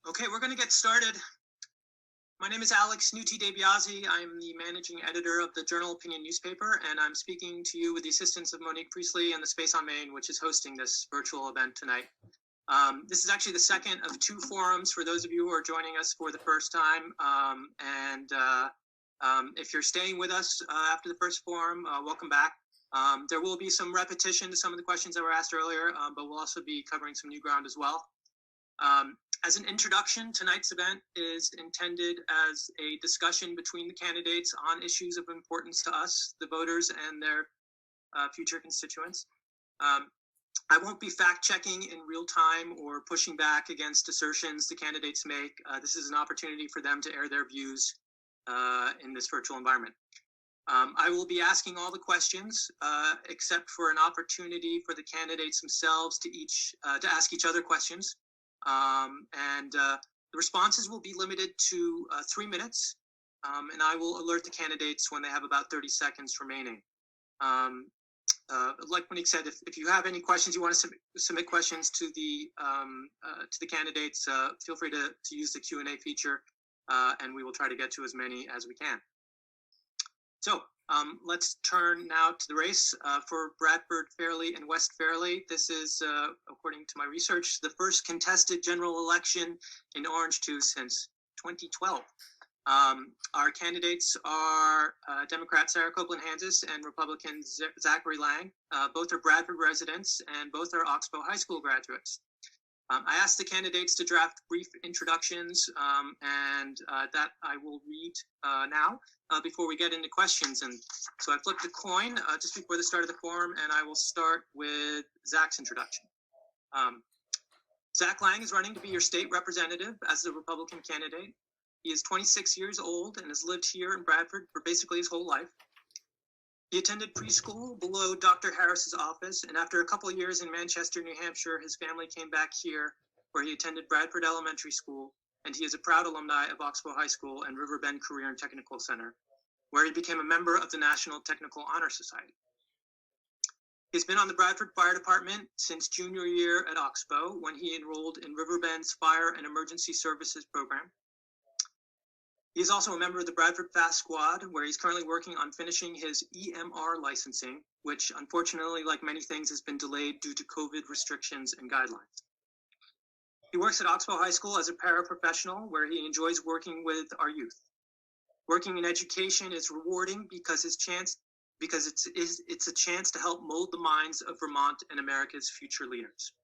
Okay, we're going to get started. My name is Alex Nuti DeBiase. I'm the managing editor of the Journal Opinion newspaper, and I'm speaking to you with the assistance of Monique Priestley and the Space on Main, which is hosting this virtual event tonight. This is actually the second of two forums for those of you who are joining us for the first time. If you're staying with us after the first forum, welcome back. There will be some repetition to some of the questions that were asked earlier, but we'll also be covering some new ground as well. As an introduction, tonight's event is intended as a discussion between the candidates on issues of importance to us, the voters, and their future constituents. I won't be fact-checking in real time or pushing back against assertions the candidates make. This is an opportunity for them to air their views in this virtual environment. I will be asking all the questions, except for an opportunity for the candidates themselves to ask each other questions. The responses will be limited to 3 minutes, and I will alert the candidates when they have about 30 seconds remaining. Like Monique said, if you have any questions, you want to submit questions to the candidates, feel free to use the Q&A feature, and we will try to get to as many as we can. So let's turn now to the race for Bradford, Fairleigh, and West Fairleigh. This is, according to my research, the first contested general election in Orange-2 since 2012. Our candidates are Democrat Sarah Copeland Hanzas and Republican Zachary Lang. Both are Bradford residents and both are Oxbow High School graduates. I asked the candidates to draft brief introductions, and that I will read now before we get into questions. And so I flipped a coin just before the start of the forum, and I will start with Zach's introduction. Zach Lang is running to be your state representative as the Republican candidate. He is 26 years old and has lived here in Bradford for basically his whole life. He attended preschool below Dr. Harris's office, and after a couple of years in Manchester, New Hampshire, his family came back here, where he attended Bradford Elementary School, and he is a proud alumni of Oxbow High School and Riverbend Career and Technical Center, where he became a member of the National Technical Honor Society. He's been on the Bradford Fire Department since junior year at Oxbow, when he enrolled in Riverbend's Fire and Emergency Services program. He is also a member of the Bradford Fast Squad, where he's currently working on finishing his EMR licensing, which unfortunately, like many things, has been delayed due to COVID restrictions and guidelines. He works at Oxbow High School as a paraprofessional, where he enjoys working with our youth. Working in education is rewarding because it's a chance to help mold the minds of Vermont and America's future leaders.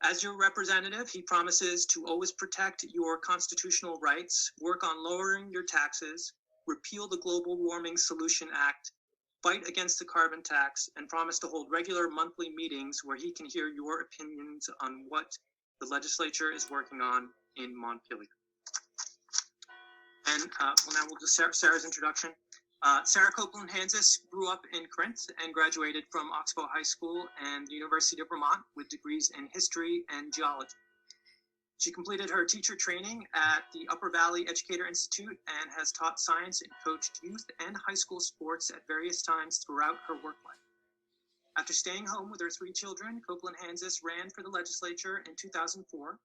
As your representative, he promises to always protect your constitutional rights, work on lowering your taxes, repeal the Global Warming Solution Act, fight against the carbon tax, and promise to hold regular monthly meetings where he can hear your opinions on what the legislature is working on in Montpelier. And now we'll do Sarah's introduction. Sarah Copeland Hanzas grew up in Corinth and graduated from Oxbow High School and the University of Vermont with degrees in history and geology. She completed her teacher training at the Upper Valley Educator Institute and has taught science and coached youth and high school sports at various times throughout her work life. After staying home with her 3 children, Copeland Hanzas ran for the legislature in 2004.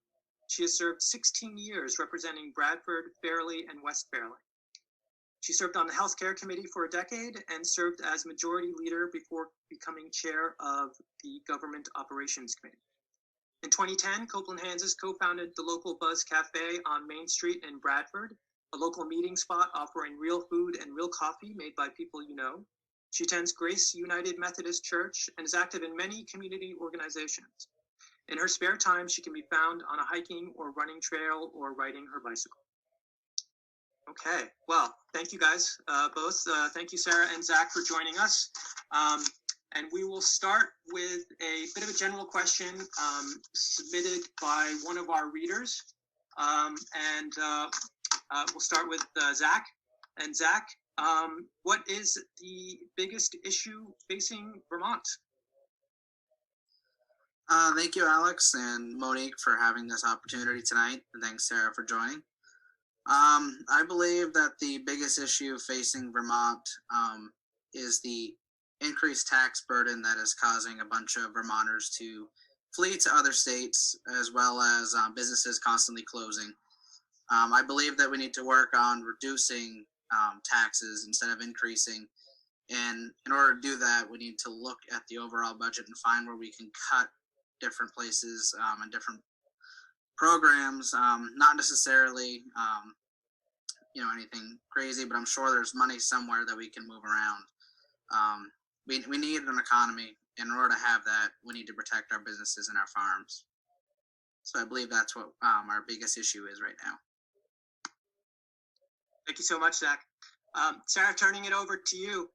She has served 16 years representing Bradford, Fairleigh, and West Fairleigh. She served on the Healthcare Committee for a decade and served as Majority Leader before becoming chair of the Government Operations Committee. In 2010, Copeland Hanzas co-founded the local Buzz Cafe on Main Street in Bradford, a local meeting spot offering real food and real coffee made by people you know. She attends Grace United Methodist Church and is active in many community organizations. In her spare time, she can be found on a hiking or running trail or riding her bicycle. Okay, well, thank you guys both. Thank you, Sarah and Zach, for joining us. And we will start with a bit of a general question submitted by one of our readers. We'll start with Zach. And Zach, what is the biggest issue facing Vermont? Thank you, Alex and Monique, for having this opportunity tonight. And thanks, Sarah, for joining. I believe that the biggest issue facing Vermont is the increased tax burden that is causing a bunch of Vermonters to flee to other states, as well as businesses constantly closing. I believe that we need to work on reducing taxes instead of increasing. And in order to do that, we need to look at the overall budget and find where we can cut different places and different programs. Not necessarily, anything crazy, but I'm sure there's money somewhere that we can move around. We need an economy. In order to have that, we need to protect our businesses and our farms. So I believe that's what our biggest issue is right now. Thank you so much, Zach. Sarah, turning it over to you.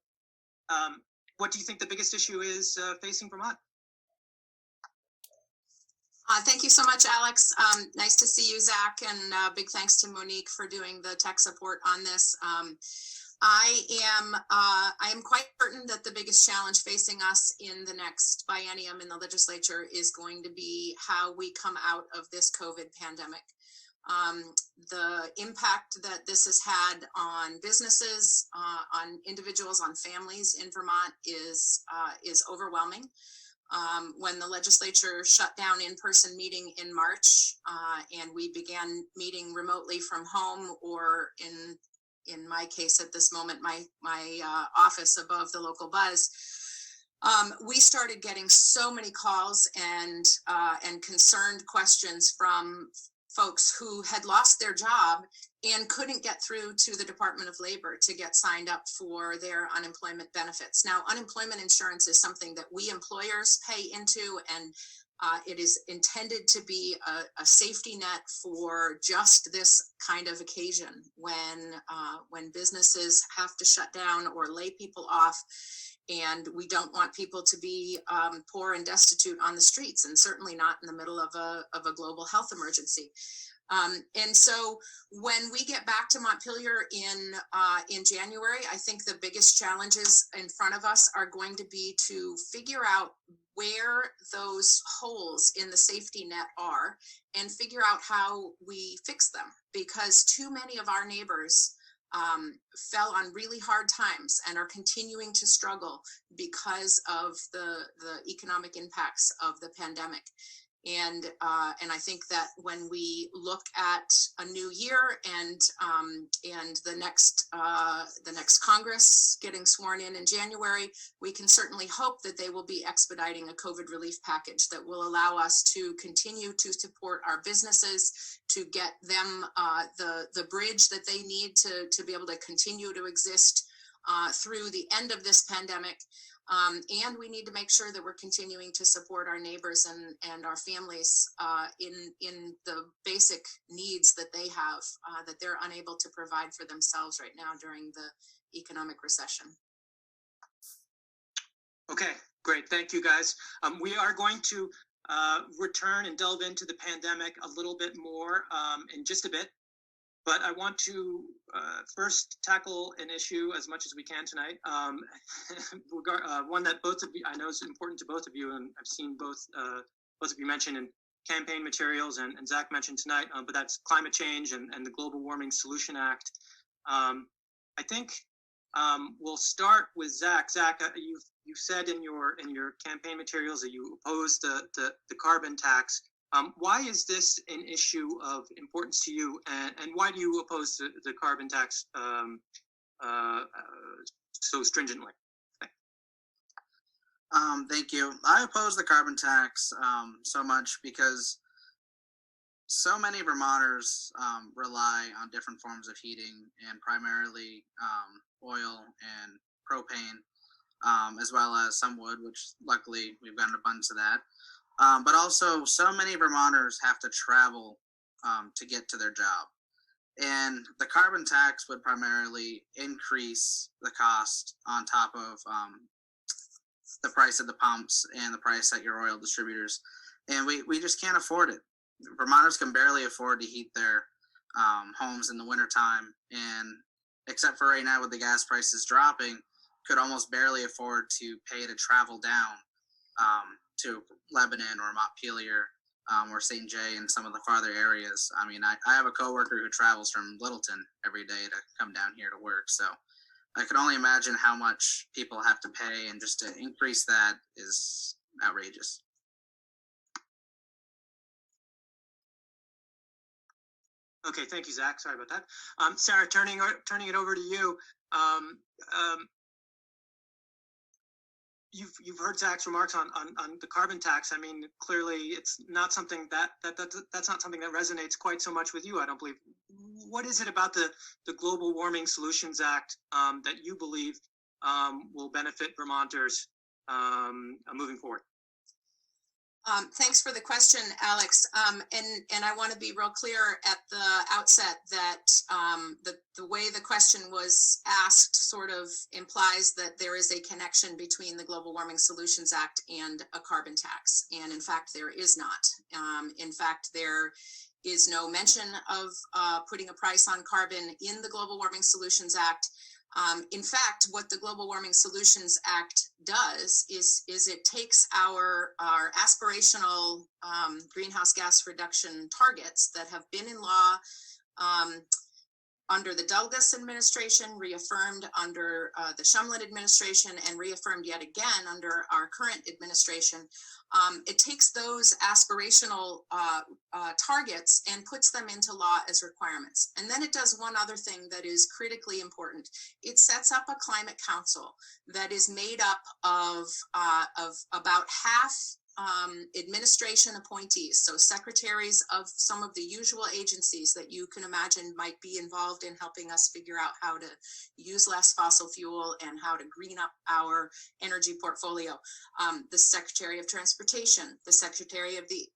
What do you think the biggest issue is facing Vermont? Thank you so much, Alex. Nice to see you, Zach, and big thanks to Monique for doing the tech support on this. I am quite certain that the biggest challenge facing us in the next biennium in the legislature is going to be how we come out of this COVID pandemic. The impact that this has had on businesses, on individuals, on families in Vermont is overwhelming. When the legislature shut down in-person meeting in March, and we began meeting remotely from home, or in my case at this moment, my office above the local buzz, we started getting so many calls and concerned questions from folks who had lost their job and couldn't get through to the Department of Labor to get signed up for their unemployment benefits. Now, unemployment insurance is something that we employers pay into, and it is intended to be a safety net for just this kind of occasion when businesses have to shut down or lay people off. And we don't want people to be poor and destitute on the streets, and certainly not in the middle of a global health emergency. And so when we get back to Montpelier in January, I think the biggest challenges in front of us are going to be to figure out where those holes in the safety net are and figure out how we fix them, because too many of our neighbors fell on really hard times and are continuing to struggle because of the economic impacts of the pandemic. And I think that when we look at a new year and the next Congress getting sworn in January, we can certainly hope that they will be expediting a COVID relief package that will allow us to continue to support our businesses, to get them the bridge that they need to be able to continue to exist through the end of this pandemic. And we need to make sure that we're continuing to support our neighbors and our families in the basic needs that they have, that they're unable to provide for themselves right now during the economic recession. Okay, great. Thank you, guys. We are going to return and delve into the pandemic a little bit more in just a bit. But I want to first tackle an issue as much as we can tonight. One that both of you, I know is important to both of you, and I've seen both of you mention in campaign materials, and Zach mentioned tonight, but that's climate change and the Global Warming Solution Act. I think we'll start with Zach. Zach, you said in your campaign materials that you oppose the carbon tax. Why is this an issue of importance to you, and why do you oppose the carbon tax so stringently? Thank you. I oppose the carbon tax so much because so many Vermonters rely on different forms of heating, and primarily oil and propane, as well as some wood, which luckily we've got an abundance of that. But also, so many Vermonters have to travel to get to their job. And the carbon tax would primarily increase the cost on top of the price at the pumps and the price at your oil distributors. And we just can't afford it. Vermonters can barely afford to heat their homes in the wintertime. And except for right now with the gas prices dropping, could almost barely afford to pay to travel down to Lebanon or Montpelier or St. Jay and some of the farther areas. I mean, I have a coworker who travels from Littleton every day to come down here to work. So I can only imagine how much people have to pay, and just to increase that is outrageous. Okay, thank you, Zach. Sorry about that. Sarah, turning it over to you. Um, um, you've heard Zach's remarks on the carbon tax. I mean, clearly, it's not something that's not something that resonates quite so much with you, I don't believe. What is it about the Global Warming Solutions Act that you believe will benefit Vermonters moving forward? Thanks for the question, Alex. And I want to be real clear at the outset that the way the question was asked sort of implies that there is a connection between the Global Warming Solutions Act and a carbon tax. And in fact, there is not. In fact, there is no mention of putting a price on carbon in the Global Warming Solutions Act. In fact, what the Global Warming Solutions Act does is it takes our aspirational greenhouse gas reduction targets that have been in law under the Douglas administration, reaffirmed under the Shumlin administration, and reaffirmed yet again under our current administration. It takes those aspirational targets and puts them into law as requirements. And then it does one other thing that is critically important. It sets up a climate council that is made up of about half administration appointees, so secretaries of some of the usual agencies that you can imagine might be involved in helping us figure out how to use less fossil fuel and how to green up our energy portfolio. The Secretary of Transportation, the Secretary of the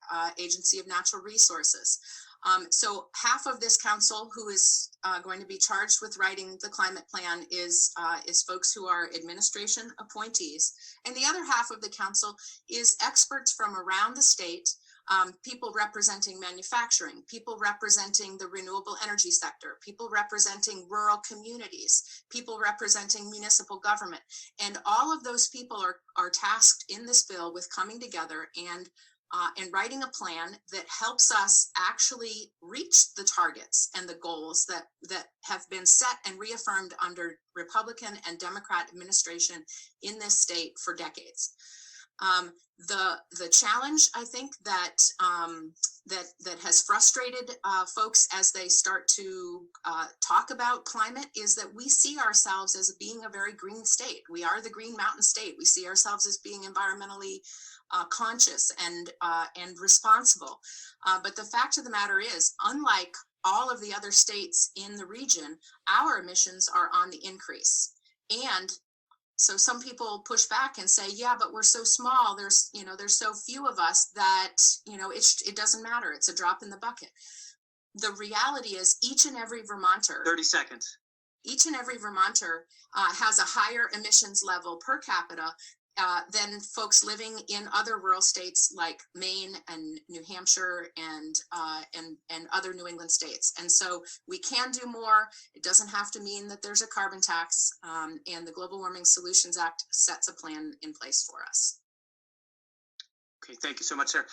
Agency of Natural Resources. So half of this council who is going to be charged with writing the climate plan is folks who are administration appointees. And the other half of the council is experts from around the state, people representing manufacturing, people representing the renewable energy sector, people representing rural communities, people representing municipal government. And all of those people are tasked in this bill with coming together and writing a plan that helps us actually reach the targets and the goals that have been set and reaffirmed under Republican and Democrat administration in this state for decades. The challenge, I think, that has frustrated folks as they start to talk about climate is that we see ourselves as being a very green state. We are the Green Mountain State. We see ourselves as being environmentally conscious and responsible. But the fact of the matter is, unlike all of the other states in the region, our emissions are on the increase. And so some people push back and say, yeah, but we're so small. There's so few of us that, it doesn't matter. It's a drop in the bucket. The reality is each and every Vermonter, 30 seconds. Each and every Vermonter has a higher emissions level per capita than folks living in other rural states like Maine and New Hampshire and other New England states. And so we can do more. It doesn't have to mean that there's a carbon tax, and the Global Warming Solutions Act sets a plan in place for us. Okay, thank you so much, Sarah.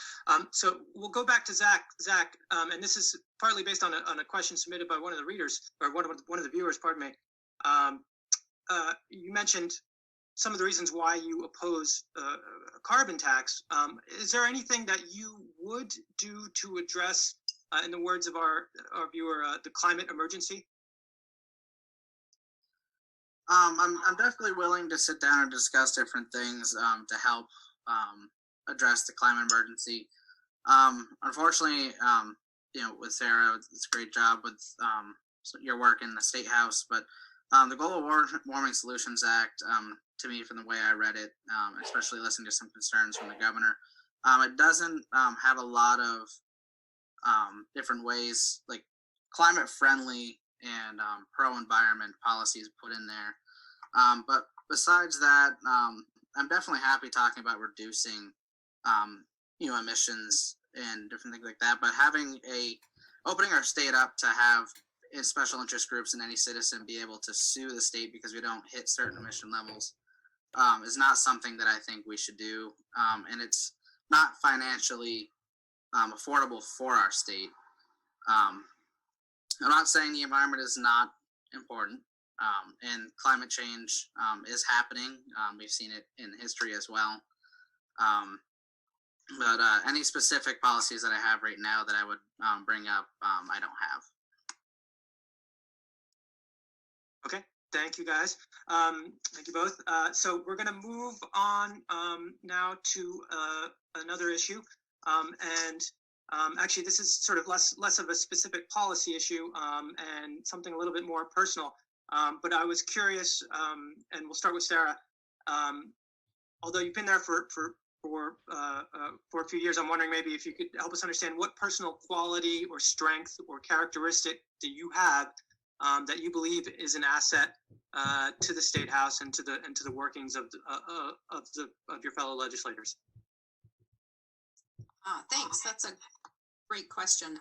So we'll go back to Zach. Zach, and this is partly based on a question submitted by one of the readers, or one of the viewers, pardon me. You mentioned some of the reasons why you oppose a carbon tax. Is there anything that you would do to address, in the words of our viewer, the climate emergency? I'm definitely willing to sit down and discuss different things to help address the climate emergency. Unfortunately, with Sarah, it's a great job with your work in the State House, but the Global Warming Solutions Act, to me, from the way I read it, especially listening to some concerns from the governor, it doesn't have a lot of different ways, like climate-friendly and pro-environment policies put in there. But besides that, I'm definitely happy talking about reducing, emissions and different things like that. But opening our state up to have special interest groups and any citizen be able to sue the state because we don't hit certain emission levels is not something that I think we should do. And it's not financially affordable for our state. I'm not saying the environment is not important, and climate change is happening. We've seen it in history as well. But any specific policies that I have right now that I would bring up, I don't have. Okay, thank you guys. Thank you both. So we're going to move on now to another issue. And actually, this is sort of less of a specific policy issue and something a little bit more personal. But I was curious, and we'll start with Sarah. Although you've been there for a few years, I'm wondering maybe if you could help us understand what personal quality or strength or characteristic do you have that you believe is an asset to the State House and to the workings of your fellow legislators. Thanks. That's a great question.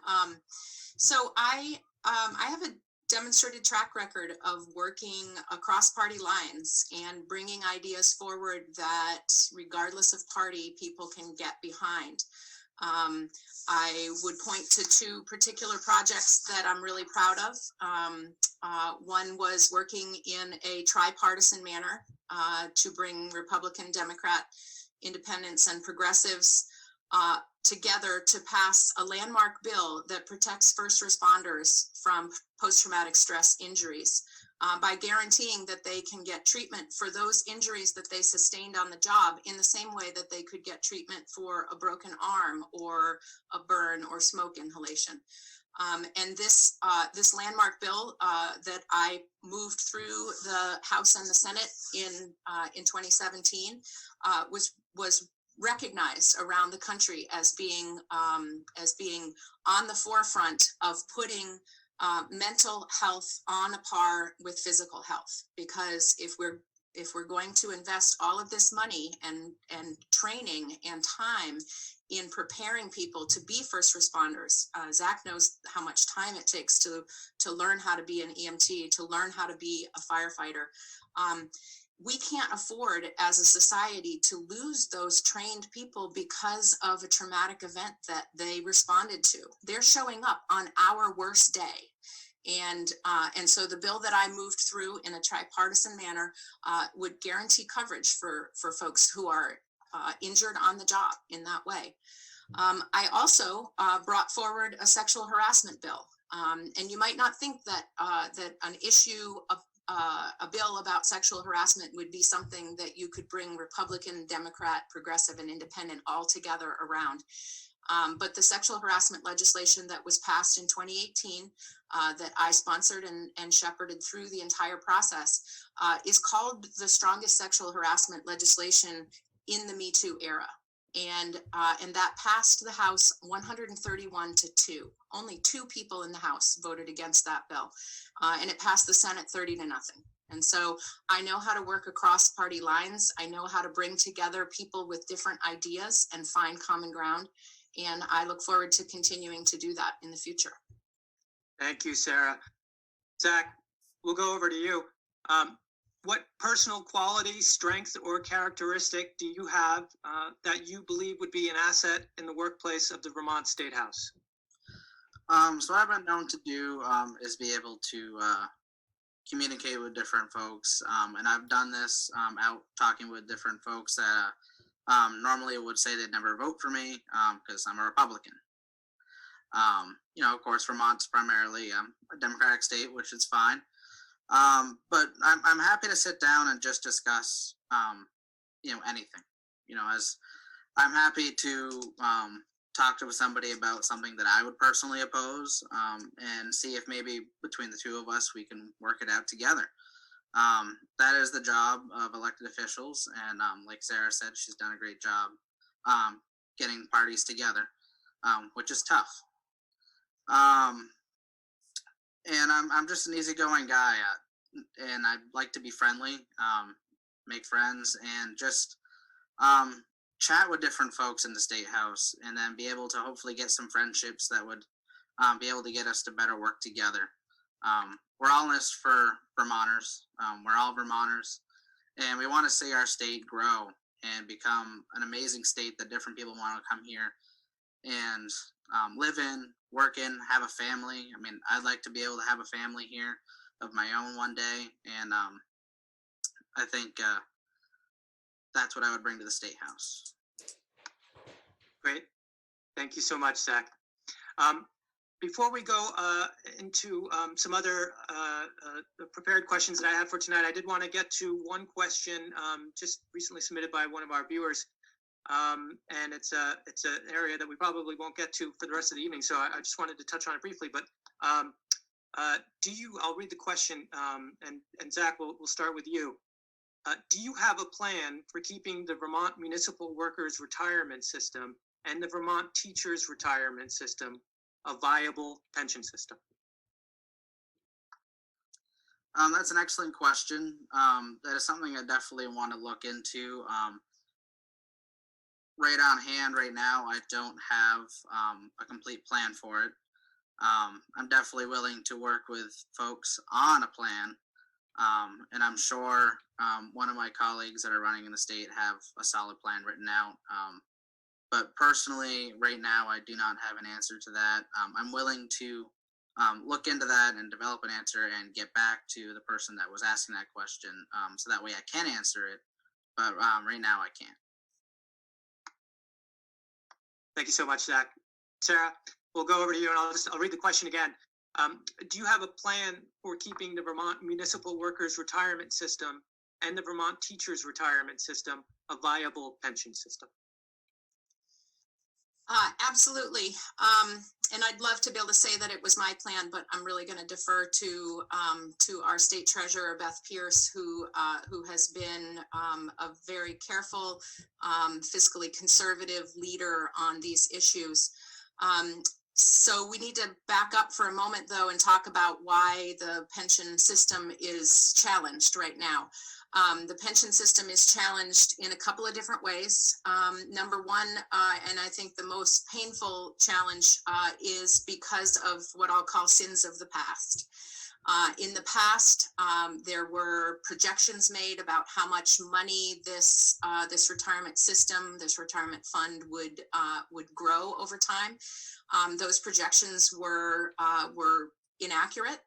So I have a demonstrated track record of working across party lines and bringing ideas forward that, regardless of party, people can get behind. I would point to two particular projects that I'm really proud of. One was working in a tripartisan manner to bring Republican, Democrat, independents, and progressives together to pass a landmark bill that protects first responders from post-traumatic stress injuries by guaranteeing that they can get treatment for those injuries that they sustained on the job in the same way that they could get treatment for a broken arm or a burn or smoke inhalation. And this landmark bill that I moved through the House and the Senate in 2017 was recognized around the country as being on the forefront of putting mental health on a par with physical health. Because if we're going to invest all of this money and training and time in preparing people to be first responders, Zach knows how much time it takes to learn how to be an EMT, to learn how to be a firefighter. We can't afford as a society to lose those trained people because of a traumatic event that they responded to. They're showing up on our worst day. And so the bill that I moved through in a tripartisan manner would guarantee coverage for folks who are injured on the job in that way. I also brought forward a sexual harassment bill. And you might not think that an issue of a bill about sexual harassment would be something that you could bring Republican, Democrat, progressive, and independent all together around. But the sexual harassment legislation that was passed in 2018 that I sponsored and shepherded through the entire process is called the strongest sexual harassment legislation in the Me Too era. And that passed the House 131-2. Only 2 people in the House voted against that bill. And it passed the Senate 30-0. And so I know how to work across party lines. I know how to bring together people with different ideas and find common ground. And I look forward to continuing to do that in the future. Thank you, Sarah. Zach, we'll go over to you. What personal quality, strength, or characteristic do you have that you believe would be an asset in the workplace of the Vermont State House? So what I've been known to do is be able to communicate with different folks, and I've done this out talking with different folks that normally would say they'd never vote for me because I'm a Republican. Of course, Vermont's primarily a Democratic state, which is fine. But I'm happy to sit down and just discuss, anything. As I'm happy to talk to somebody about something that I would personally oppose, and see if maybe between the two of us we can work it out together. That is the job of elected officials, and like Sarah said, she's done a great job getting parties together, which is tough. And I'm just an easygoing guy, and I like to be friendly, make friends, and just chat with different folks in the State House, and then be able to hopefully get some friendships that would be able to get us to better work together. We're all in this for Vermonters. We're all Vermonters, and we want to see our state grow and become an amazing state that different people want to come here and live in, work in, have a family. I mean, I'd like to be able to have a family here of my own one day, and I think that's what I would bring to the State House. Great. Thank you so much, Zach. Before we go into some other prepared questions that I have for tonight, I did want to get to one question just recently submitted by one of our viewers, and it's an area that we probably won't get to for the rest of the evening. So I just wanted to touch on it briefly. But I'll read the question, and Zach, we'll start with you. Do you have a plan for keeping the Vermont Municipal Workers Retirement System and the Vermont Teachers Retirement System a viable pension system? That's an excellent question. That is something I definitely want to look into. Right on hand, right now, I don't have a complete plan for it. I'm definitely willing to work with folks on a plan, and I'm sure one of my colleagues that are running in the state have a solid plan written out. But personally, right now, I do not have an answer to that. I'm willing to look into that and develop an answer and get back to the person that was asking that question, so that way I can answer it. But right now, I can't. Thank you so much, Zach. Sarah, we'll go over to you, and I'll read the question again. Do you have a plan for keeping the Vermont Municipal Workers Retirement System and the Vermont Teachers Retirement System a viable pension system? Absolutely. And I'd love to be able to say that it was my plan, but I'm really going to defer to our state treasurer, Beth Pierce, who has been a very careful, fiscally conservative leader on these issues. So we need to back up for a moment, though, and talk about why the pension system is challenged right now. The pension system is challenged in a couple of different ways. Number one, and I think the most painful challenge is because of what I'll call sins of the past. In the past, there were projections made about how much money this retirement system, this retirement fund would grow over time. Those projections were inaccurate.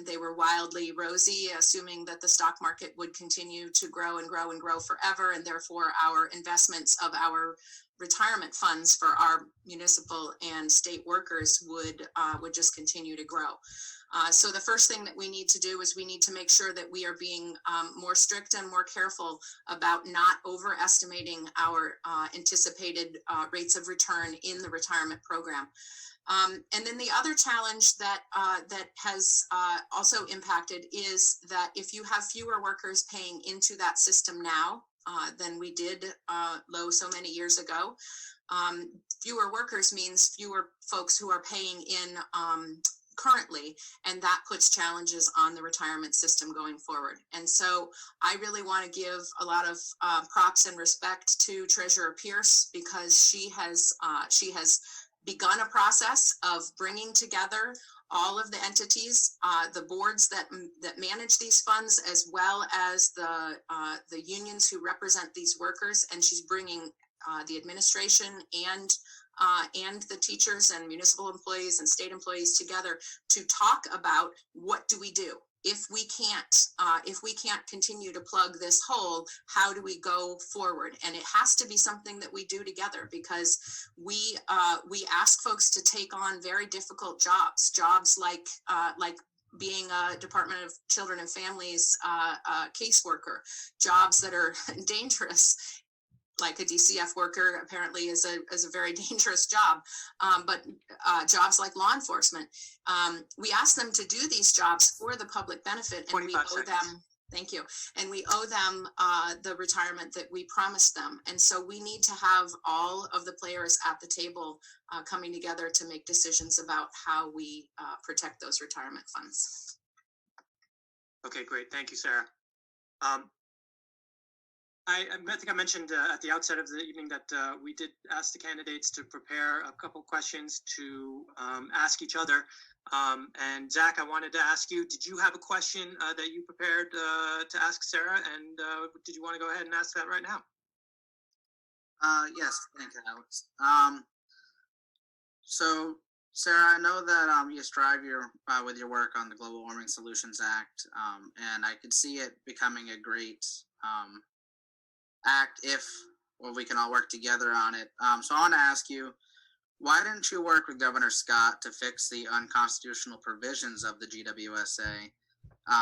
They were wildly rosy, assuming that the stock market would continue to grow and grow and grow forever, and therefore our investments of our retirement funds for our municipal and state workers would just continue to grow. So the first thing that we need to do is we need to make sure that we are being more strict and more careful about not overestimating our anticipated rates of return in the retirement program. And then the other challenge that has also impacted is that if you have fewer workers paying into that system now than we did so many years ago, fewer workers means fewer folks who are paying in currently, and that puts challenges on the retirement system going forward. And so I really want to give a lot of props and respect to Treasurer Pierce, because she has begun a process of bringing together all of the entities, the boards that manage these funds, as well as the unions who represent these workers, and she's bringing the administration and the teachers and municipal employees and state employees together to talk about what do we do if we can't continue to plug this hole. How do we go forward? And it has to be something that we do together, because we ask folks to take on very difficult jobs like being a Department of Children and Families caseworker, jobs that are dangerous, like a DCF worker apparently is a very dangerous job, but jobs like law enforcement, we ask them to do these jobs for the public benefit, and we owe them, thank you, and we owe them the retirement that we promised them. And so we need to have all of the players at the table coming together to make decisions about how we protect those retirement funds. Okay, great. Thank you, Sarah. I think I mentioned at the outset of the evening that we did ask the candidates to prepare a couple questions to ask each other. And Zach, I wanted to ask you, did you have a question that you prepared to ask Sarah? And did you want to go ahead and ask that right now? Yes, thank you, Alex. So, Sarah, I know that you strive with your work on the Global Warming Solutions Act, and I could see it becoming a great act if we can all work together on it. So I want to ask you, why didn't you work with Governor Scott to fix the unconstitutional provisions of the GWSA?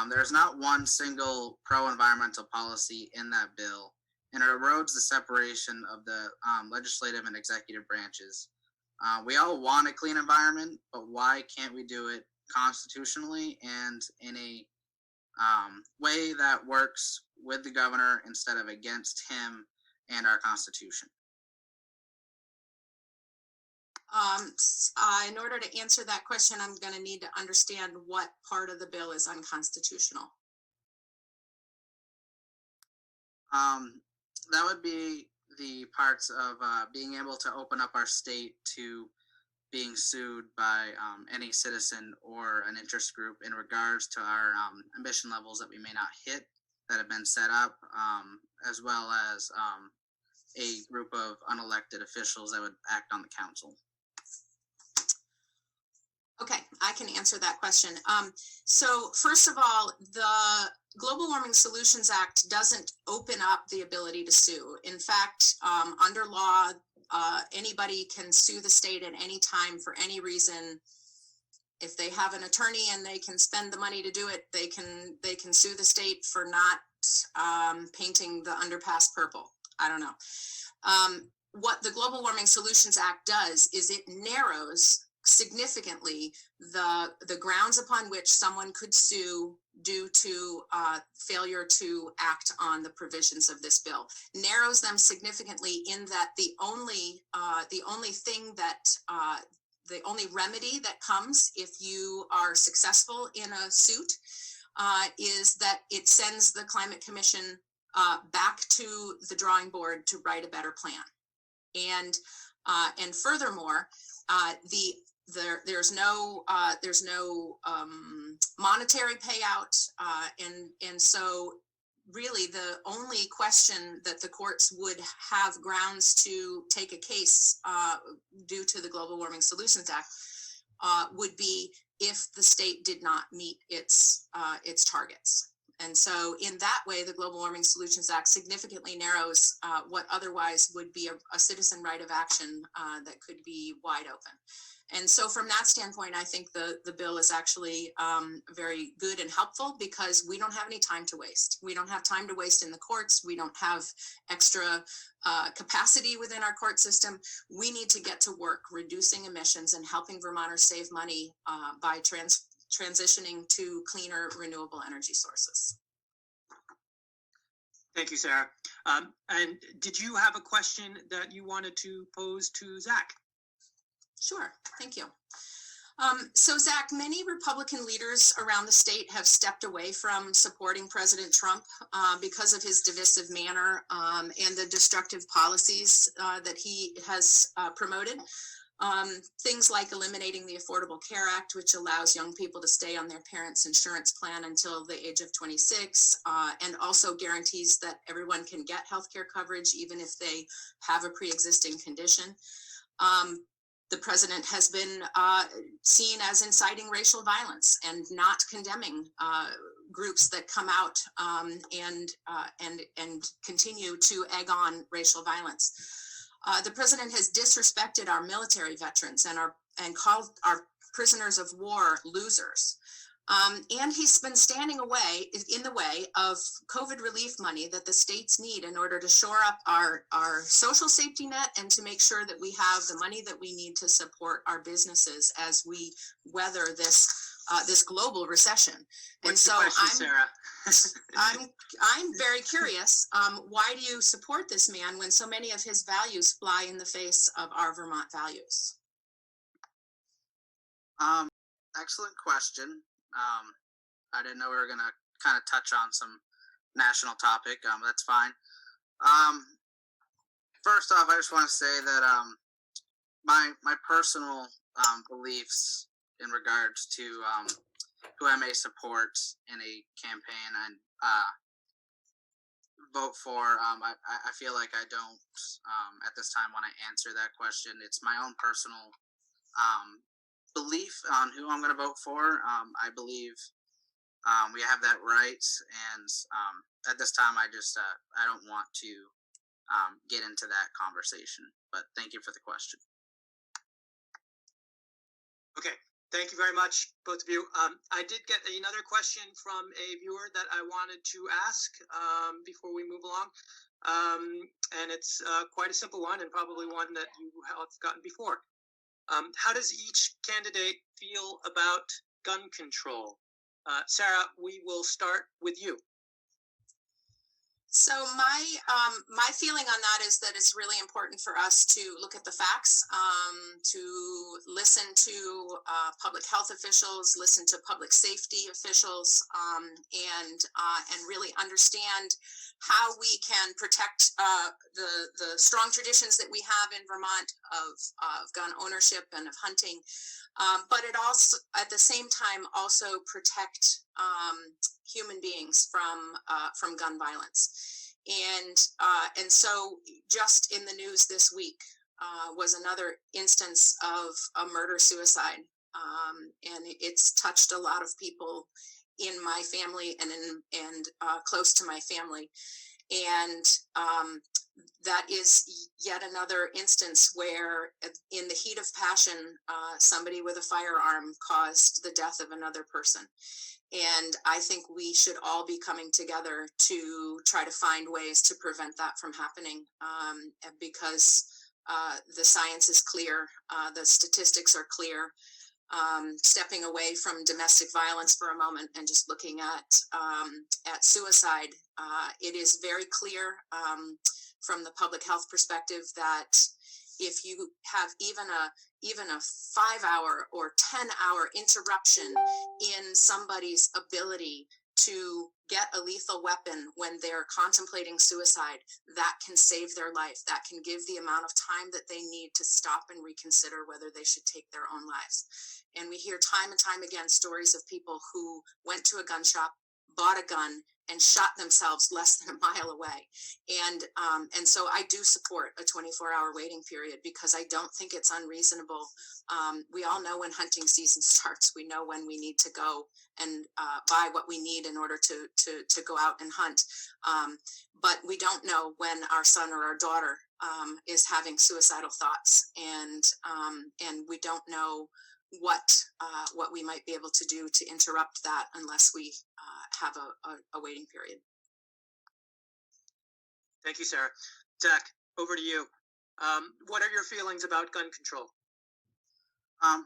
There's not one single pro-environmental policy in that bill, and it erodes the separation of the legislative and executive branches. We all want a clean environment, but why can't we do it constitutionally and in a way that works with the governor instead of against him and our Constitution? In order to answer that question, I'm going to need to understand what part of the bill is unconstitutional. That would be the parts of being able to open up our state to being sued by any citizen or an interest group in regards to our emission levels that we may not hit that have been set up, as well as a group of unelected officials that would act on the council. Okay, I can answer that question. So first of all, the Global Warming Solutions Act doesn't open up the ability to sue. In fact, under law, anybody can sue the state at any time for any reason. If they have an attorney and they can spend the money to do it, they can sue the state for not painting the underpass purple. I don't know. What the Global Warming Solutions Act does is it narrows significantly the grounds upon which someone could sue due to failure to act on the provisions of this bill. Narrows them significantly in that the only thing that the only remedy that comes if you are successful in a suit is that it sends the Climate Commission back to the drawing board to write a better plan. And furthermore, there's no monetary payout, and so really the only question that the courts would have grounds to take a case due to the Global Warming Solutions Act would be if the state did not meet its targets. And so in that way, the Global Warming Solutions Act significantly narrows what otherwise would be a citizen right of action that could be wide open. And so from that standpoint, I think the bill is actually very good and helpful because we don't have any time to waste. We don't have time to waste in the courts. We don't have extra capacity within our court system. We need to get to work reducing emissions and helping Vermonters save money by transitioning to cleaner renewable energy sources. Thank you, Sarah. And did you have a question that you wanted to pose to Zach? Sure, thank you. So Zach, many Republican leaders around the state have stepped away from supporting President Trump because of his divisive manner and the destructive policies that he has promoted. Things like eliminating the Affordable Care Act, which allows young people to stay on their parents' insurance plan until the age of 26, and also guarantees that everyone can get healthcare coverage even if they have a pre-existing condition. The president has been seen as inciting racial violence and not condemning groups that come out and continue to egg on racial violence. The president has disrespected our military veterans and called our prisoners of war losers. And he's been standing in the way of COVID relief money that the states need in order to shore up our social safety net and to make sure that we have the money that we need to support our businesses as we weather this global recession. What's the question, Sarah? I'm very curious. Why do you support this man when so many of his values fly in the face of our Vermont values? Excellent question. I didn't know we were going to kind of touch on some national topic. That's fine. First off, I just want to say that my personal beliefs in regards to who I may support in a campaign and vote for, I feel like I don't at this time want to answer that question. It's my own personal belief on who I'm going to vote for. I believe we have that right, and at this time, I don't want to get into that conversation. But thank you for the question. Okay, thank you very much, both of you. I did get another question from a viewer that I wanted to ask before we move along. And it's quite a simple one and probably one that you have gotten before. How does each candidate feel about gun control? Sarah, we will start with you. So my feeling on that is that it's really important for us to look at the facts, to listen to public health officials, listen to public safety officials, and really understand how we can protect the strong traditions that we have in Vermont of gun ownership and of hunting, but it also at the same time also protect human beings from gun violence, and so just in the news this week was another instance of a murder suicide, and it's touched a lot of people in my family and close to my family, and that is yet another instance where, in the heat of passion, somebody with a firearm caused the death of another person. And I think we should all be coming together to try to find ways to prevent that from happening, because the science is clear, the statistics are clear. Stepping away from domestic violence for a moment and just looking at suicide, it is very clear from the public health perspective that if you have even a 5-hour or 10-hour interruption in somebody's ability to get a lethal weapon when they're contemplating suicide, that can save their life. That can give the amount of time that they need to stop and reconsider whether they should take their own lives. And we hear time and time again stories of people who went to a gun shop, bought a gun, and shot themselves less than a mile away. And so I do support a 24-hour waiting period because I don't think it's unreasonable. We all know when hunting season starts. We know when we need to go and buy what we need in order to go out and hunt. But we don't know when our son or our daughter is having suicidal thoughts, and we don't know what we might be able to do to interrupt that unless we have a waiting period. Thank you, Sarah. Zach, over to you. What are your feelings about gun control?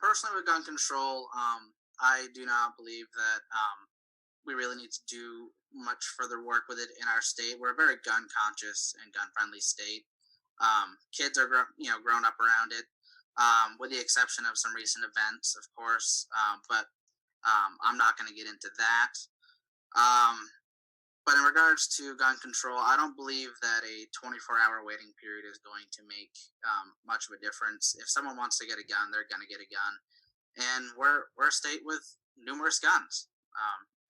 Personally, with gun control, I do not believe that we really need to do much further work with it in our state. We're a very gun conscious and gun friendly state. Kids are grown up around it, with the exception of some recent events, of course. But I'm not going to get into that. But in regards to gun control, I don't believe that a 24-hour waiting period is going to make much of a difference. If someone wants to get a gun, they're going to get a gun. And we're a state with numerous guns.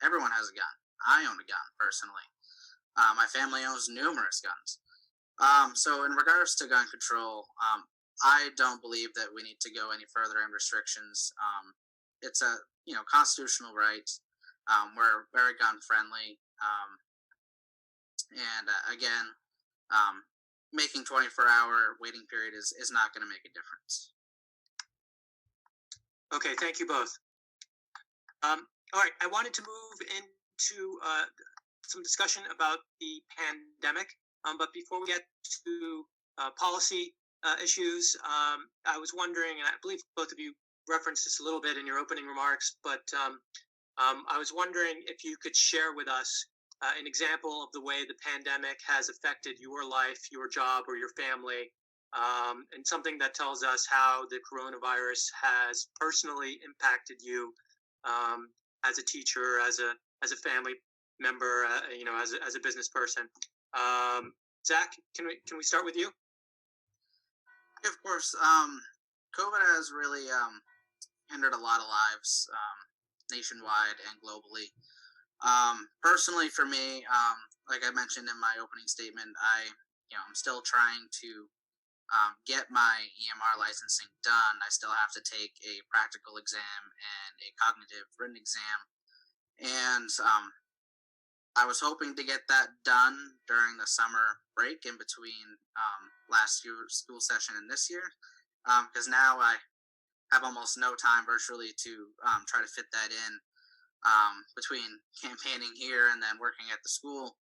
Everyone has a gun. I own a gun, personally. My family owns numerous guns. So in regards to gun control, I don't believe that we need to go any further in restrictions. It's a constitutional right. We're very gun friendly. And again, making 24-hour waiting period is not going to make a difference. Okay, thank you both. All right, I wanted to move into some discussion about the pandemic. But before we get to policy issues, I was wondering, and I believe both of you referenced this a little bit in your opening remarks, but I was wondering if you could share with us an example of the way the pandemic has affected your life, your job, or your family, and something that tells us how the coronavirus has personally impacted you as a teacher, as a family member, as a business person. Zach, can we start with you? Of course. COVID has really hindered a lot of lives nationwide and globally. Personally, for me, like I mentioned in my opening statement, I'm still trying to get my EMR licensing done. I still have to take a practical exam and a cognitive written exam, and I was hoping to get that done during the summer break in between last year's school session and this year, because now I have almost no time virtually to try to fit that in between campaigning here and then working at the school.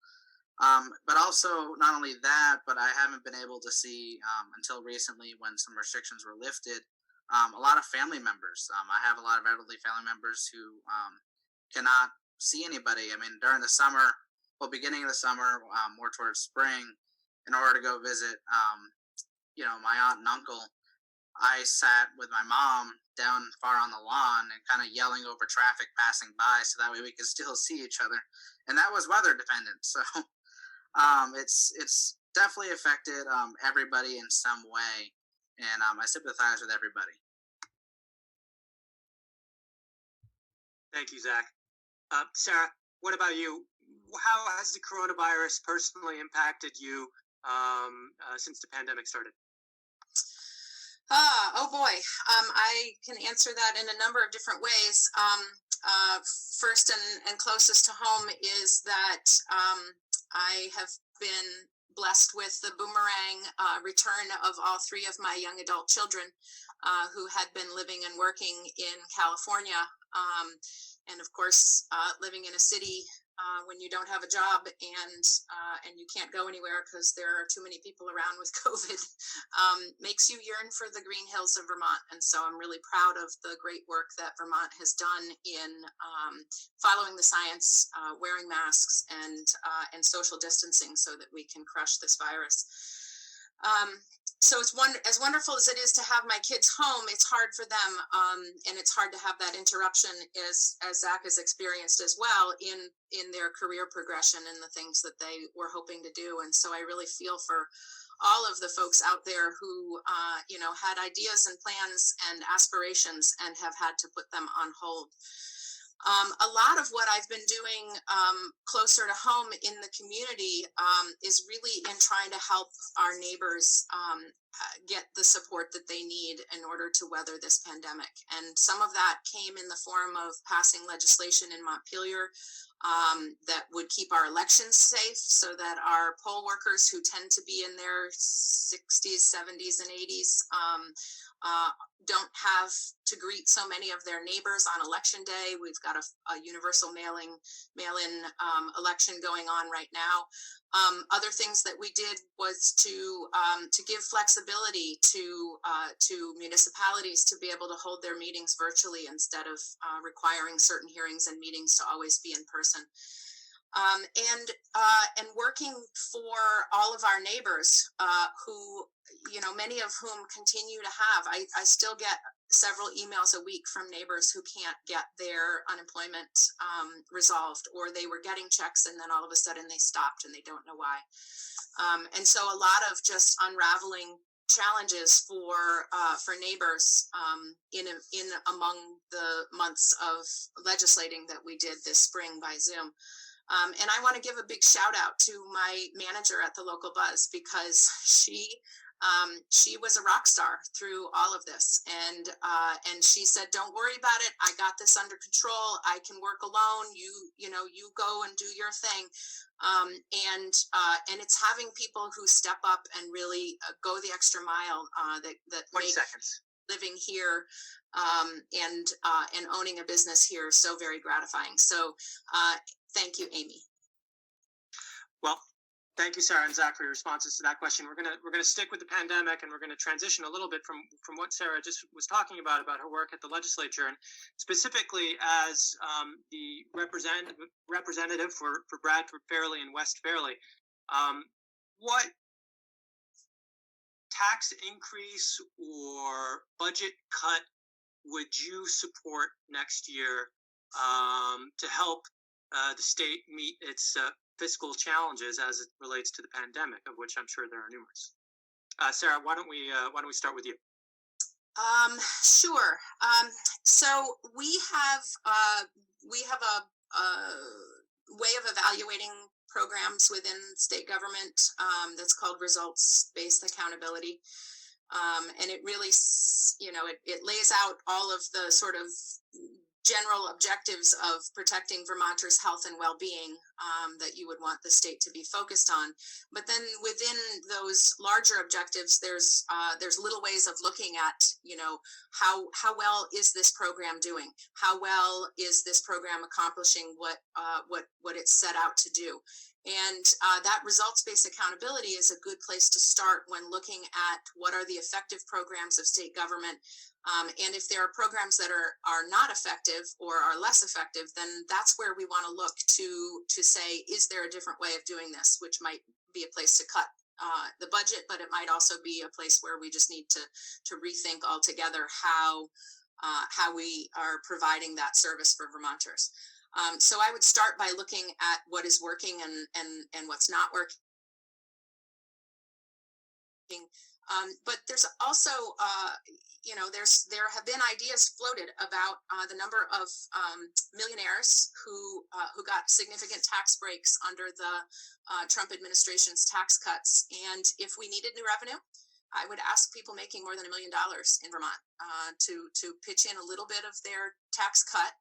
But also, not only that, but I haven't been able to see until recently when some restrictions were lifted, a lot of family members. I have a lot of elderly family members who cannot see anybody. I mean, during the summer, well, beginning of the summer, more towards spring, in order to go visit, my aunt and uncle, I sat with my mom down far on the lawn and kind of yelling over traffic passing by so that way we could still see each other. And that was weather dependent. So it's definitely affected everybody in some way. And I sympathize with everybody. Thank you, Zach. Sarah, what about you? How has the coronavirus personally impacted you since the pandemic started? Oh boy, I can answer that in a number of different ways. First and closest to home is that I have been blessed with the boomerang return of all three of my young adult children who had been living and working in California. And of course, living in a city when you don't have a job and you can't go anywhere because there are too many people around with COVID, makes you yearn for the green hills of Vermont. And so I'm really proud of the great work that Vermont has done in following the science, wearing masks, and social distancing so that we can crush this virus. So it's as wonderful as it is to have my kids home, it's hard for them, and it's hard to have that interruption as Zach has experienced as well in their career progression and the things that they were hoping to do. And so I really feel for all of the folks out there who, had ideas and plans and aspirations and have had to put them on hold. A lot of what I've been doing closer to home in the community is really in trying to help our neighbors get the support that they need in order to weather this pandemic. And some of that came in the form of passing legislation in Montpelier that would keep our elections safe so that our poll workers who tend to be in their 60s, 70s, and 80s don't have to greet so many of their neighbors on election day. We've got a universal mail-in election going on right now. Other things that we did was to give flexibility to municipalities to be able to hold their meetings virtually instead of requiring certain hearings and meetings to always be in person. And working for all of our neighbors who, many of whom continue to have, I still get several emails a week from neighbors who can't get their unemployment resolved, or they were getting checks and then all of a sudden they stopped and they don't know why. And so a lot of just unraveling challenges for neighbors in among the months of legislating that we did this spring by Zoom. And I want to give a big shout out to my manager at the local buzz because she was a rock star through all of this. And she said, don't worry about it. I got this under control. I can work alone. You go and do your thing. And it's having people who step up and really go the extra mile that 20 make seconds. Living here and owning a business here is so very gratifying. So thank you, Amy. Well, thank you, Sarah and Zach, for your responses to that question. We're gonna stick with the pandemic, and we're gonna transition a little bit from what Sarah just was talking about her work at the legislature, and specifically as the representative for Bradford Fairleigh and West Fairleigh. What tax increase or budget cut would you support next year to help the state meet its fiscal challenges as it relates to the pandemic, of which I'm sure there are numerous? Sarah, why don't we start with you? Sure. So we have a way of evaluating programs within state government that's called results-based accountability. And it really, it lays out all of the sort of general objectives of protecting Vermonters' health and well-being that you would want the state to be focused on. But then within those larger objectives, there's little ways of looking at, how well is this program doing? How well is this program accomplishing what it's set out to do? And that results-based accountability is a good place to start when looking at what are the effective programs of state government. And if there are programs that are not effective or are less effective, then that's where we want to look to say, is there a different way of doing this, which might be a place to cut the budget, but it might also be a place where we just need to rethink altogether how we are providing that service for Vermonters. So I would start by looking at what is working and what's not working. But there's also, there have been ideas floated about the number of millionaires who got significant tax breaks under the Trump administration's tax cuts. And if we needed new revenue, I would ask people making more than $1 million in Vermont to pitch in a little bit of their tax cut,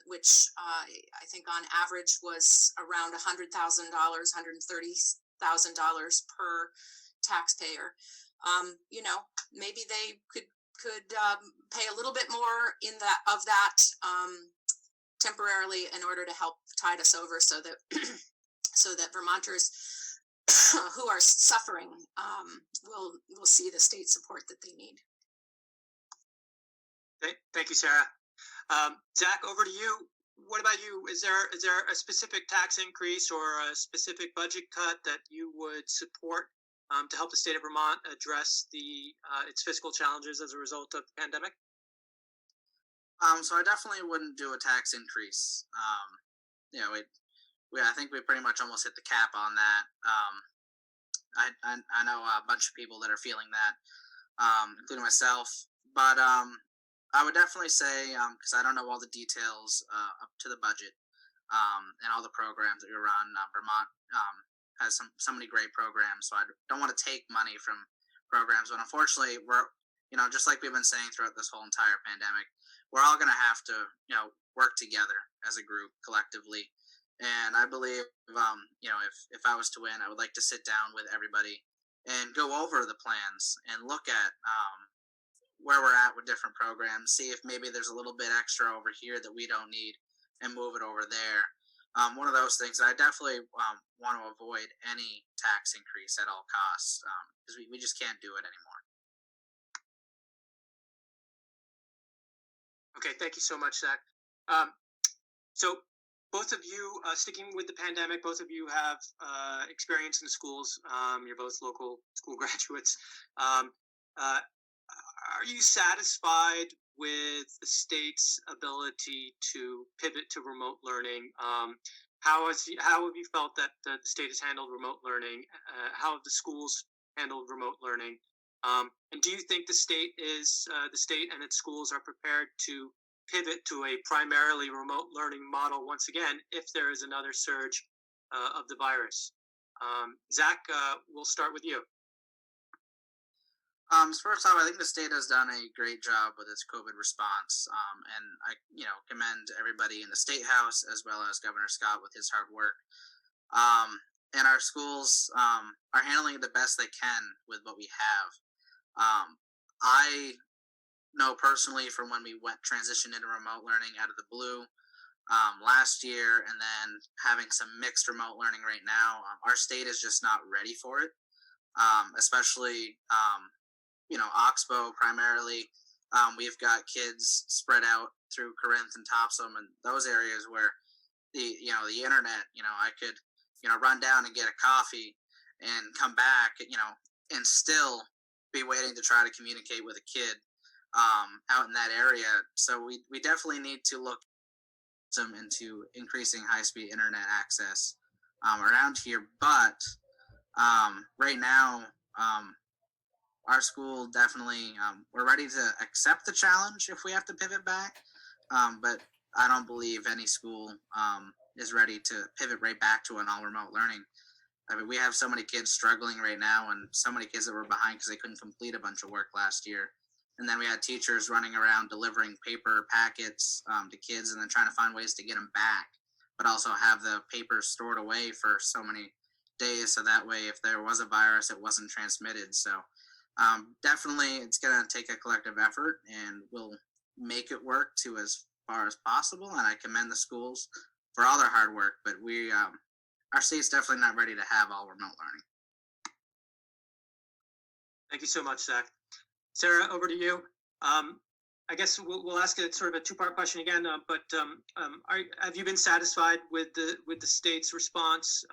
which I think on average was around $100,000, $130,000 per taxpayer. Maybe they could pay a little bit more of that temporarily in order to help tide us over, so that Vermonters who are suffering will see the state support that they need. Thank you, Sarah. Zach, over to you. What about you? Is there a specific tax increase or a specific budget cut that you would support to help the state of Vermont address its fiscal challenges as a result of the pandemic? So I definitely wouldn't do a tax increase. I think we pretty much almost hit the cap on that. I know a bunch of people that are feeling that, including myself. But I would definitely say, because I don't know all the details up to the budget and all the programs that we run, Vermont has so many great programs, so I don't want to take money from programs. But unfortunately, we're, just like we've been saying throughout this whole entire pandemic, we're all going to have to, work together as a group collectively. And I believe, if I was to win, I would like to sit down with everybody and go over the plans and look at where we're at with different programs, see if maybe there's a little bit extra over here that we don't need and move it over there. One of those things, I definitely want to avoid any tax increase at all costs, because we just can't do it anymore. Okay, thank you so much, Zach. So both of you, sticking with the pandemic, both of you have experience in the schools. You're both local school graduates. Are you satisfied with the state's ability to pivot to remote learning? How have you felt that the state has handled remote learning? How have the schools handled remote learning? And do you think the state and its schools are prepared to pivot to a primarily remote learning model once again if there is another surge of the virus? Zach, we'll start with you. First off, I think the state has done a great job with its COVID response, and I, commend everybody in the State House as well as Governor Scott with his hard work. And our schools are handling it the best they can with what we have. I know personally from when we transitioned into remote learning out of the blue last year, and then having some mixed remote learning right now, our state is just not ready for it, especially. Oxbow primarily. We've got kids spread out through Corinth and Topsom and those areas where the internet, I could, run down and get a coffee and come back, and still be waiting to try to communicate with a kid out in that area. So we definitely need to look into increasing high-speed internet access around here. But right now, our school definitely, we're ready to accept the challenge if we have to pivot back, but I don't believe any school is ready to pivot right back to an all remote learning. I mean, we have so many kids struggling right now, and so many kids that were behind because they couldn't complete a bunch of work last year. And then we had teachers running around delivering paper packets to kids and then trying to find ways to get them back, but also have the paper stored away for so many days so that way if there was a virus, it wasn't transmitted. So definitely it's going to take a collective effort, and we'll make it work to as far as possible. And I commend the schools for all their hard work, but our state's definitely not ready to have all remote learning. Thank you so much, Zach. Sarah, over to you. I guess we'll ask a sort of a two-part question again, but have you been satisfied with the state's response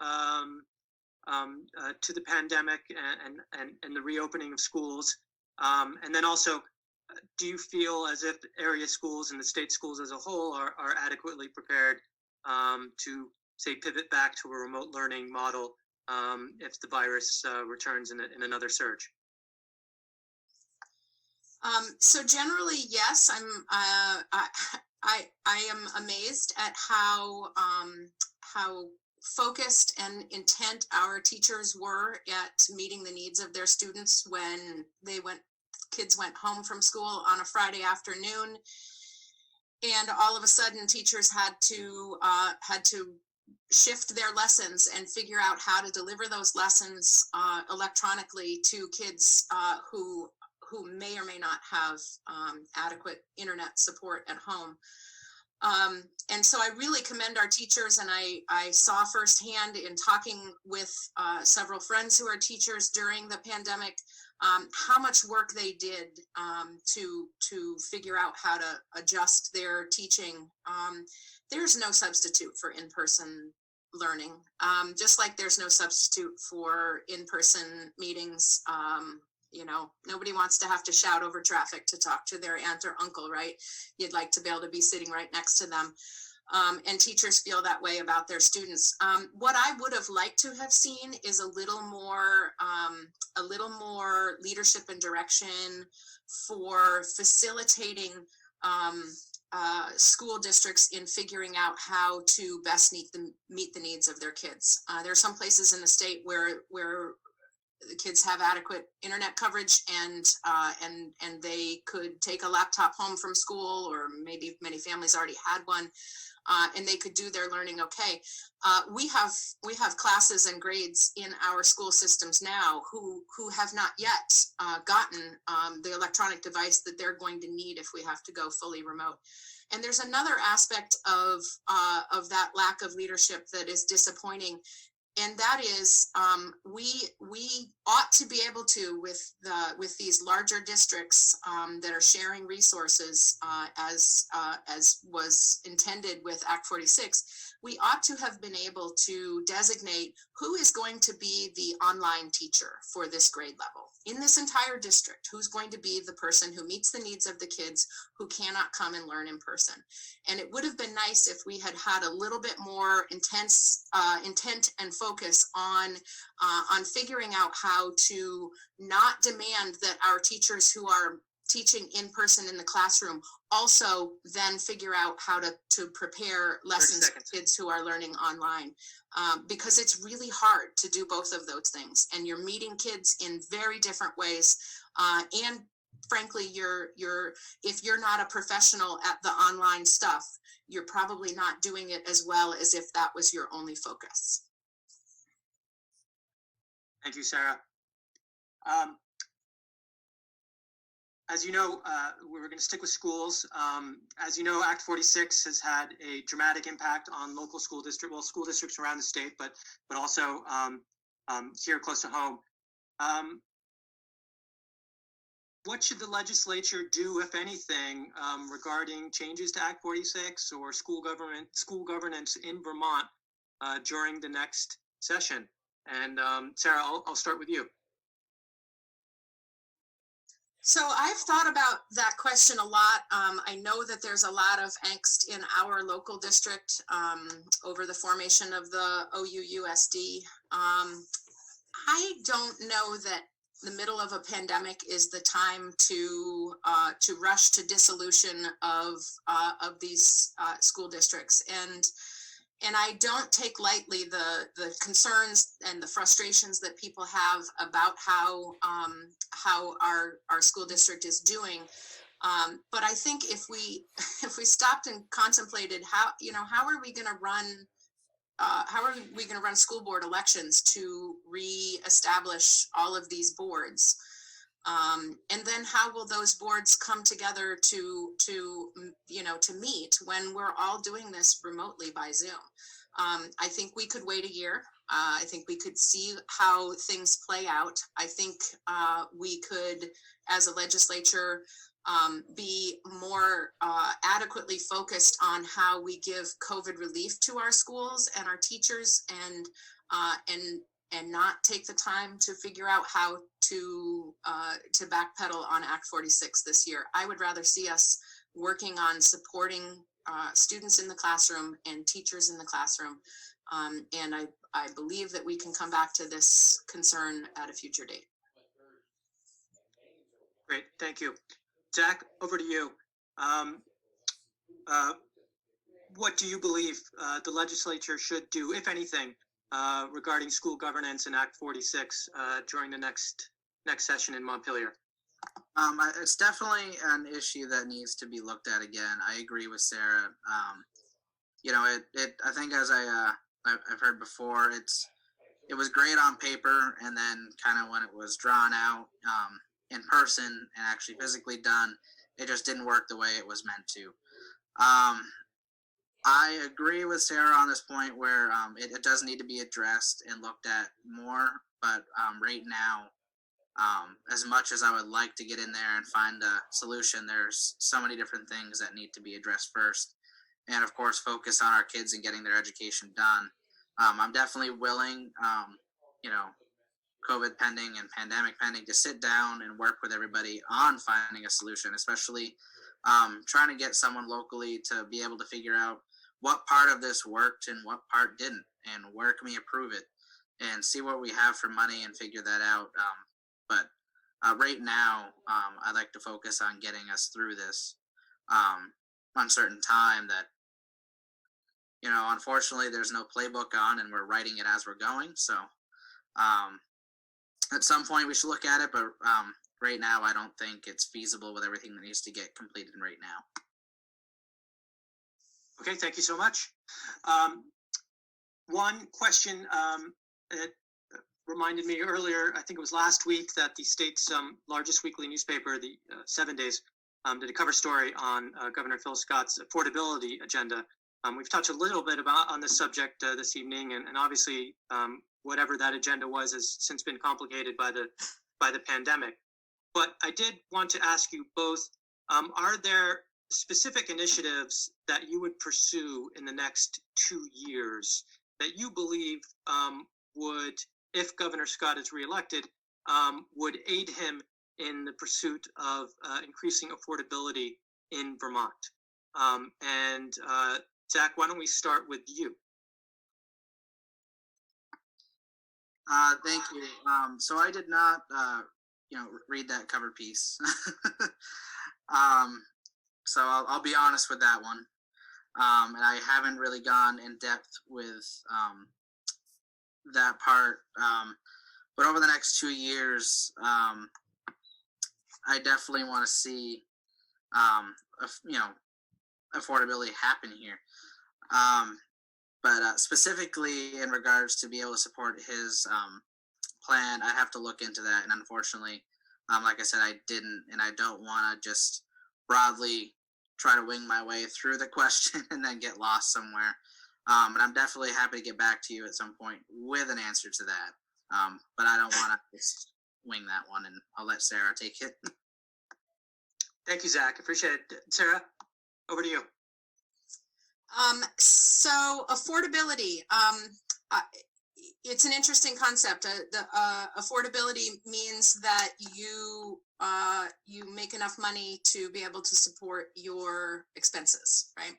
to the pandemic and the reopening of schools? And then also, do you feel as if area schools and the state schools as a whole are adequately prepared to, say, pivot back to a remote learning model if the virus returns in another surge? So generally, yes, I am amazed at how focused and intent our teachers were at meeting the needs of their students when kids went home from school on a Friday afternoon, and all of a sudden teachers had to shift their lessons and figure out how to deliver those lessons electronically to kids who may or may not have adequate internet support at home. And so I really commend our teachers, and I saw firsthand in talking with several friends who are teachers during the pandemic how much work they did to figure out how to adjust their teaching. There's no substitute for in-person learning, just like there's no substitute for in-person meetings. Nobody wants to have to shout over traffic to talk to their aunt or uncle, right? You'd like to be able to be sitting right next to them. And teachers feel that way about their students. What I would have liked to have seen is a little more leadership and direction for facilitating school districts in figuring out how to best meet the needs of their kids. There are some places in the state where the kids have adequate internet coverage and they could take a laptop home from school, or maybe many families already had one, and they could do their learning okay. We have classes and grades in our school systems now who have not yet gotten the electronic device that they're going to need if we have to go fully remote. And there's another aspect of that lack of leadership that is disappointing. And that is, we ought to be able to, with these larger districts that are sharing resources as was intended with Act 46, we ought to have been able to designate who is going to be the online teacher for this grade level in this entire district, who's going to be the person who meets the needs of the kids who cannot come and learn in person. And it would have been nice if we had a little bit more intent and focus on figuring out how to not demand that our teachers who are teaching in person in the classroom also then figure out how to prepare lessons for kids who are learning online, because it's really hard to do both of those things, and you're meeting kids in very different ways, and frankly, if you're not a professional at the online stuff, you're probably not doing it as well as if that was your only focus. Thank you, Sarah. As you know, we're going to stick with schools. As you know, Act 46 has had a dramatic impact on local school districts around the state, but also here close to home. What should the legislature do, if anything, regarding changes to Act 46 or school governance in Vermont during the next session? And Sarah, I'll start with you. So I've thought about that question a lot. I know that there's a lot of angst in our local district over the formation of the OUUSD. I don't know that the middle of a pandemic is the time to rush to dissolution of these school districts. And I don't take lightly the concerns and the frustrations that people have about how our school district is doing. But I think if we if we stopped and contemplated how are we going to run school board elections to reestablish all of these boards, and then how will those boards come together to meet when we're all doing this remotely by Zoom? I think we could wait a year. I think we could see how things play out. I think we could, as a legislature, be more adequately focused on how we give COVID relief to our schools and our teachers, and not take the time to figure out how to backpedal on Act 46 this year. I would rather see us working on supporting students in the classroom and teachers in the classroom. And I believe that we can come back to this concern at a future date. Great, thank you. Zach, over to you. What do you believe the legislature should do, if anything, regarding school governance and Act 46 during the next session in Montpelier? It's definitely an issue that needs to be looked at again. I agree with Sarah. I think, as I've heard before, it was great on paper, and then kind of when it was drawn out in person and actually physically done, it just didn't work the way it was meant to. I agree with Sarah on this point where it does need to be addressed and looked at more, but right now, as much as I would like to get in there and find a solution, there's so many different things that need to be addressed first. And of course, focus on our kids and getting their education done. I'm definitely willing, COVID pending and pandemic pending, to sit down and work with everybody on finding a solution, especially trying to get someone locally to be able to figure out what part of this worked and what part didn't, and where can we improve it, and see what we have for money and figure that out. But right now, I'd like to focus on getting us through this uncertain time that, unfortunately, there's no playbook on, and we're writing it as we're going. So at some point we should look at it, but right now I don't think it's feasible with everything that needs to get completed right now. Okay, thank you so much. One question that reminded me earlier, I think it was last week, that the state's largest weekly newspaper, the 7 Days, did a cover story on Governor Phil Scott's affordability agenda. We've touched a little bit on this subject this evening, and obviously whatever that agenda was has since been complicated by the pandemic. But I did want to ask you both, are there specific initiatives that you would pursue in the next 2 years that you believe would, if Governor Scott is reelected, would aid him in the pursuit of increasing affordability in Vermont? And Zach, why don't we start with you? Thank you. So I did not, read that cover piece. So I'll be honest with that one. And I haven't really gone in depth with that part. But over the next 2 years, I definitely want to see, affordability happen here. But specifically in regards to be able to support his plan, I have to look into that. And unfortunately, like I said, I didn't, and I don't want to just broadly try to wing my way through the question and then get lost somewhere. But I'm definitely happy to get back to you at some point with an answer to that. But I don't want to just wing that one, and I'll let Sarah take it. Thank you, Zach. Appreciate it. Sarah, over to you. So affordability, it's an interesting concept. Affordability means that you make enough money to be able to support your expenses, right?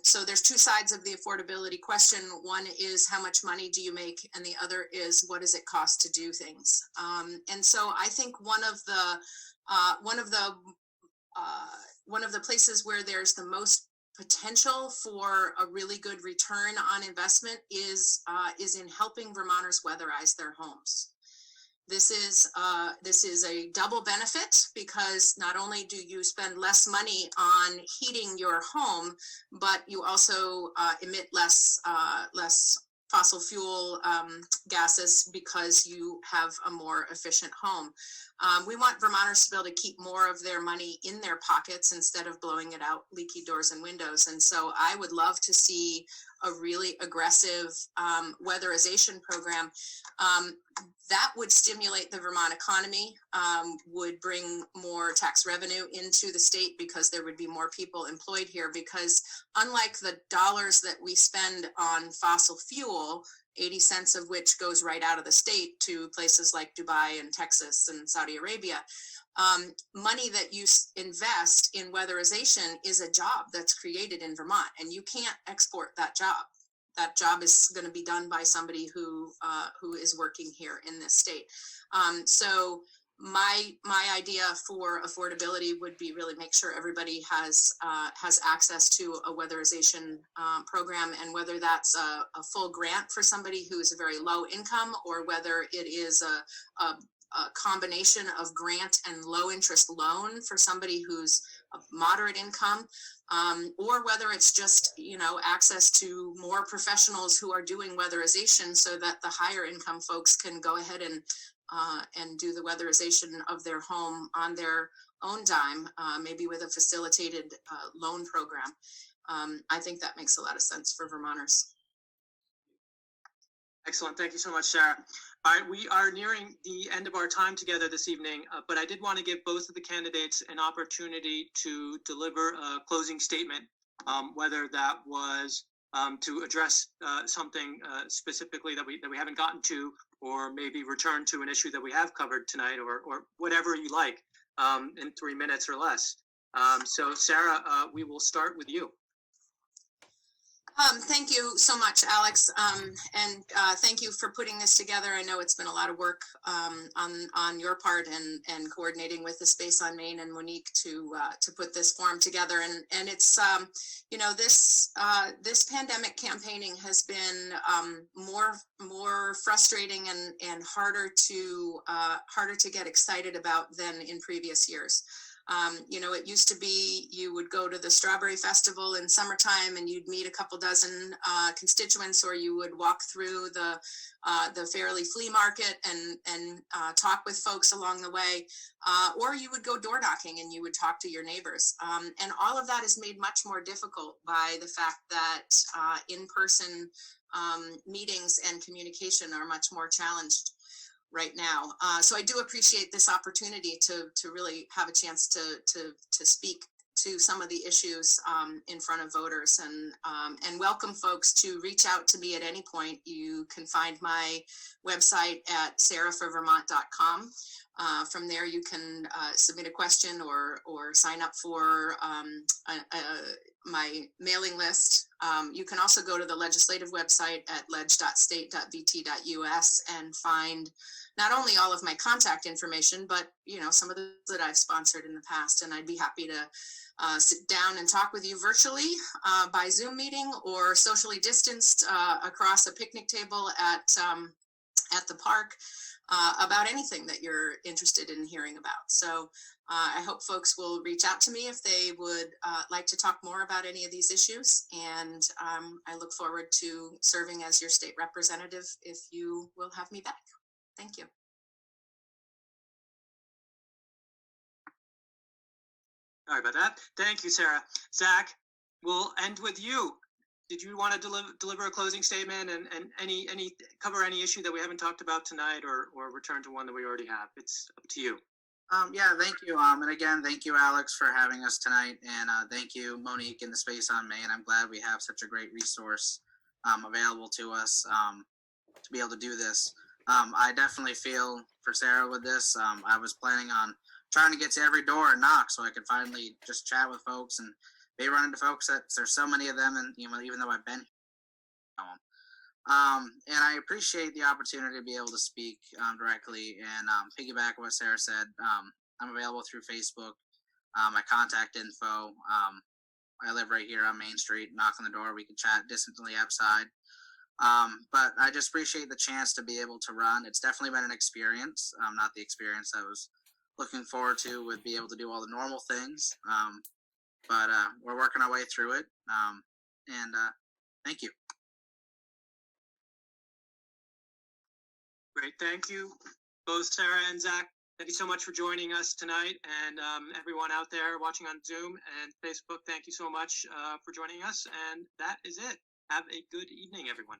So there's two sides of the affordability question. One is how much money do you make, and the other is what does it cost to do things. And so I think one of the places where there's the most potential for a really good return on investment is in helping Vermonters weatherize their homes. This is a double benefit, because not only do you spend less money on heating your home, but you also emit less fossil fuel gases, because you have a more efficient home. We want Vermonters to be able to keep more of their money in their pockets instead of blowing it out leaky doors and windows. And so I would love to see a really aggressive weatherization program that would stimulate the Vermont economy, would bring more tax revenue into the state, because there would be more people employed here. Because unlike the dollars that we spend on fossil fuel, 80 cents of which goes right out of the state to places like Dubai and Texas and Saudi Arabia, money that you invest in weatherization is a job that's created in Vermont, and you can't export that job. That job is going to be done by somebody who is working here in this state. So my idea for affordability would be really make sure everybody has access to a weatherization program, and whether that's a full grant for somebody who is a very low income, or whether it is a combination of grant and low interest loan for somebody who's a moderate income, or whether it's just, access to more professionals who are doing weatherization, so that the higher income folks can go ahead and do the weatherization of their home on their own dime, maybe with a facilitated loan program. I think that makes a lot of sense for Vermonters. Excellent. Thank you so much, Sarah. All right, we are nearing the end of our time together this evening, but I did want to give both of the candidates an opportunity to deliver a closing statement, whether that was to address something specifically that we haven't gotten to, or maybe return to an issue that we have covered tonight, or whatever you like, in 3 minutes or less. So Sarah, we will start with you. Thank you so much, Alex, and thank you for putting this together. I know it's been a lot of work on your part, and coordinating with the Space on Main and Monique to put this forum together. And it's this pandemic campaigning has been more frustrating and harder to get excited about than in previous years. It used to be you would go to the Strawberry Festival in summertime and you'd meet a couple dozen constituents, or you would walk through the Fairleigh Flea Market and talk with folks along the way, or you would go door knocking and you would talk to your neighbors. And all of that is made much more difficult by the fact that in-person meetings and communication are much more challenged right now. So I do appreciate this opportunity to really have a chance to speak to some of the issues in front of voters, and welcome folks to reach out to me at any point. You can find my website at sarahforvermont.com. From there, you can submit a question or sign up for my mailing list. You can also go to the legislative website at ledge.state.vt.us and find not only all of my contact information, but some of those that I've sponsored in the past. And I'd be happy to sit down and talk with you virtually by Zoom meeting, or socially distanced across a picnic table at the park, about anything that you're interested in hearing about. So I hope folks will reach out to me if they would like to talk more about any of these issues. And I look forward to serving as your state representative if you will have me back. Thank you. Sorry about that. Thank you, Sarah. Zach, we'll end with you. Did you want to deliver a closing statement and cover any issue that we haven't talked about tonight, or return to one that we already have? It's up to you. Yeah, thank you. And again, thank you, Alex, for having us tonight. And thank you, Monique, and the Space on Main. I'm glad we have such a great resource available to us to be able to do this. I definitely feel for Sarah with this. I was planning on trying to get to every door and knock so I could finally just chat with folks and maybe run into folks that there's so many of them, and even though I've been here, and I appreciate the opportunity to be able to speak directly and piggyback what Sarah said. I'm available through Facebook, my contact info. I live right here on Main Street. Knock on the door. We can chat distantly outside. But I just appreciate the chance to be able to run. It's definitely been an experience. Not the experience I was looking forward to with be able to do all the normal things. But we're working our way through it. And thank you. Great, thank you, both Sarah and Zach. Thank you so much for joining us tonight, and everyone out there watching on Zoom and Facebook, thank you so much for joining us, and that is it. Have a good evening, everyone.